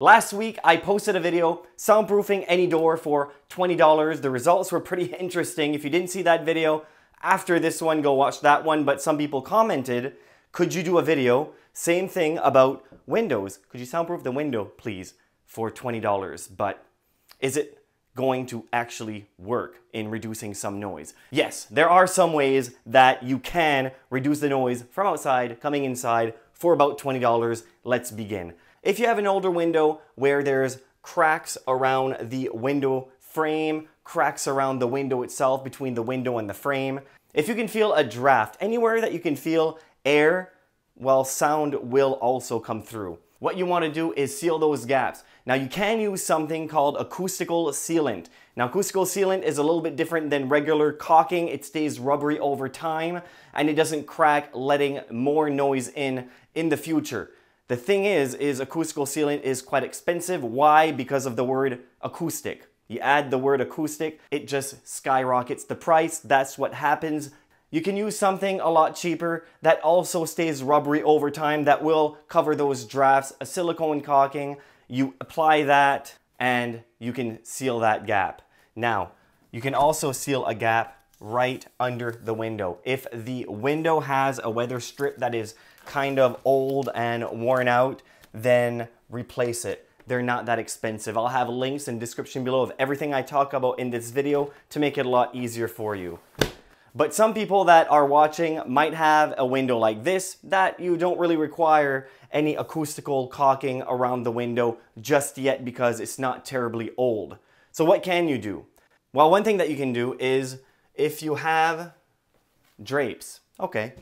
Last week, I posted a video, soundproofing any door for $20. The results were pretty interesting. If you didn't see that video, after this one, go watch that one. But some people commented, could you do a video, same thing about windows? Could you soundproof the window, please, for $20? But is it going to actually work in reducing some noise? Yes, there are some ways that you can reduce the noise from outside coming inside for about $20. Let's begin. If you have an older window where there's cracks around the window frame, cracks around the window itself between the window and the frame, if you can feel a draft, anywhere that you can feel air, well, sound will also come through. What you want to do is seal those gaps. Now you can use something called acoustical sealant. Now acoustical sealant is a little bit different than regular caulking. It stays rubbery over time and it doesn't crack, letting more noise in the future. The thing is acoustical sealant is quite expensive. Why? Because of the word acoustic. You add the word acoustic, it just skyrockets the price. That's what happens. You can use something a lot cheaper that also stays rubbery over time that will cover those drafts. A silicone caulking, you apply that and you can seal that gap. Now, you can also seal a gap right under the window. If the window has a weather strip that is kind of old and worn out, then replace it. They're not that expensive. I'll have links in the description below of everything I talk about in this video to make it a lot easier for you. But some people that are watching might have a window like this that you don't really require any acoustical caulking around the window just yet because it's not terribly old. So what can you do? Well, one thing that you can do is if you have drapes, okay,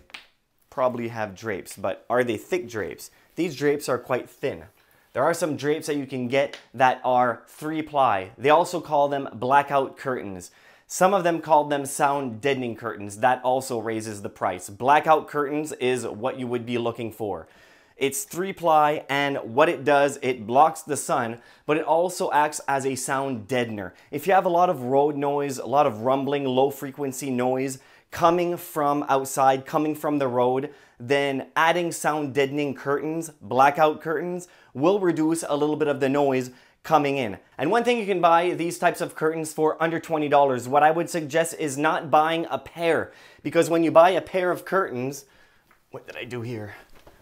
probably have drapes, but are they thick drapes? These drapes are quite thin. There are some drapes that you can get that are 3-ply. They also call them blackout curtains. Some of them call them sound deadening curtains. That also raises the price. Blackout curtains is what you would be looking for. It's 3-ply, and what it does, it blocks the sun, but it also acts as a sound deadener. If you have a lot of road noise, a lot of rumbling, low frequency noise coming from outside, coming from the road, then adding sound deadening curtains, blackout curtains, will reduce a little bit of the noise coming in. And one thing you can buy these types of curtains for under $20. What I would suggest is not buying a pair, because when you buy a pair of curtains, what did I do here?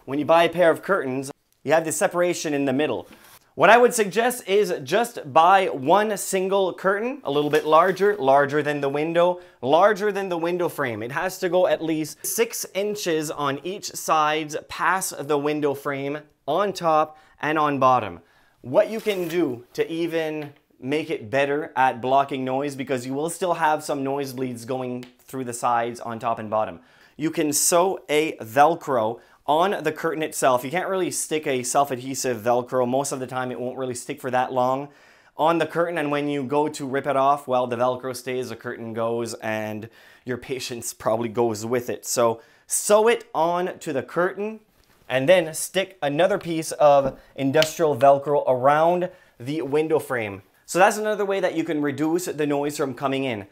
When you buy a pair of curtains, you have this separation in the middle. What I would suggest is just buy one single curtain, a little bit larger than the window frame. It has to go at least 6 inches on each side past the window frame, on top and on bottom. What you can do to even make it better at blocking noise, because you will still have some nosebleeds going through the sides on top and bottom, you can sew a Velcro on the curtain itself. You can't really stick a self-adhesive Velcro. Most of the time it won't really stick for that long on the curtain, and when you go to rip it off, well, the Velcro stays, the curtain goes, and your patience probably goes with it. So sew it on to the curtain and then stick another piece of industrial Velcro around the window frame. So that's another way that you can reduce the noise from coming in.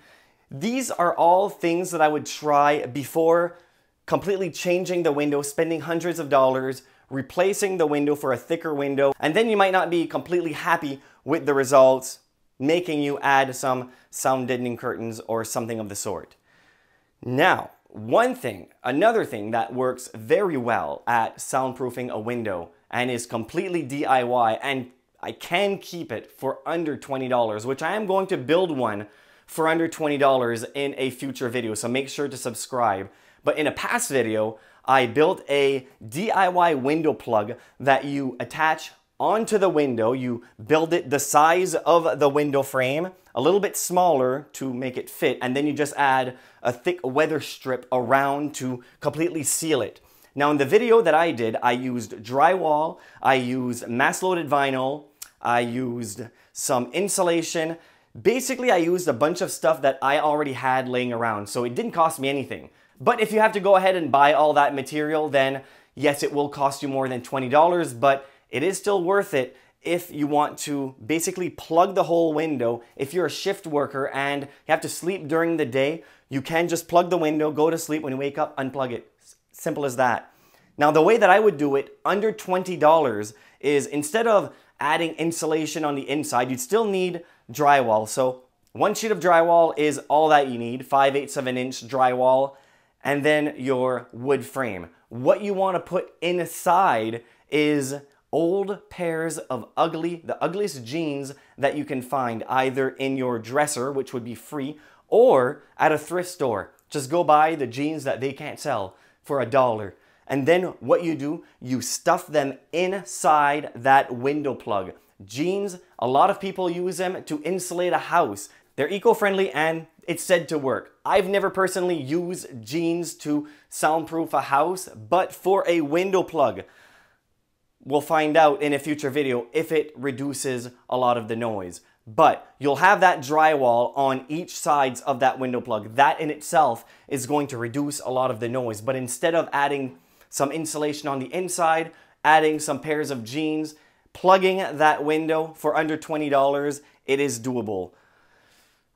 These are all things that I would try before completely changing the window, spending hundreds of dollars, replacing the window for a thicker window, and then you might not be completely happy with the results, making you add some sound deadening curtains or something of the sort. Now, another thing that works very well at soundproofing a window and is completely DIY, and I can keep it for under $20, which I am going to build one for under $20 in a future video, so make sure to subscribe. But in a past video, I built a DIY window plug that you attach onto the window. You build it the size of the window frame, a little bit smaller to make it fit, and then you just add a thick weather strip around to completely seal it. Now in the video that I did, I used drywall, I used mass-loaded vinyl, I used some insulation. Basically, I used a bunch of stuff that I already had laying around, so it didn't cost me anything. But if you have to go ahead and buy all that material, then yes, it will cost you more than $20, but it is still worth it if you want to basically plug the whole window. If you're a shift worker and you have to sleep during the day, you can just plug the window, go to sleep, when you wake up, unplug it. Simple as that. Now, the way that I would do it under $20 is, instead of adding insulation on the inside. You'd still need drywall. So one sheet of drywall is all that you need, 5/8 of an inch drywall, and then your wood frame. What you want to put inside is old pairs of the ugliest jeans that you can find, either in your dresser, which would be free, or at a thrift store. Just go buy the jeans that they can't sell for $1. And then what you do, you stuff them inside that window plug. Jeans, a lot of people use them to insulate a house. They're eco-friendly and it's said to work. I've never personally used jeans to soundproof a house, but for a window plug, we'll find out in a future video if it reduces a lot of the noise. But you'll have that drywall on each sides of that window plug. That in itself is going to reduce a lot of the noise. But instead of adding some insulation on the inside, adding some pairs of jeans, plugging that window for under $20, it is doable.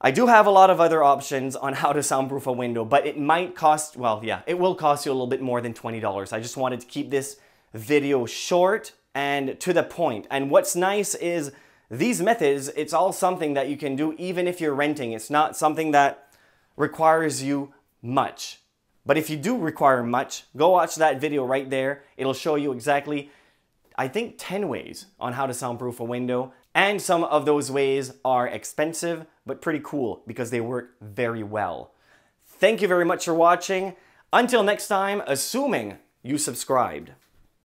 I do have a lot of other options on how to soundproof a window, but it might cost, well, yeah, it will cost you a little bit more than $20. I just wanted to keep this video short and to the point. And what's nice is these methods, it's all something that you can do even if you're renting. It's not something that requires you much. But if you do require much, go watch that video right there. It'll show you exactly, I think, 10 ways on how to soundproof a window. And some of those ways are expensive, but pretty cool because they work very well. Thank you very much for watching. Until next time, assuming you subscribed.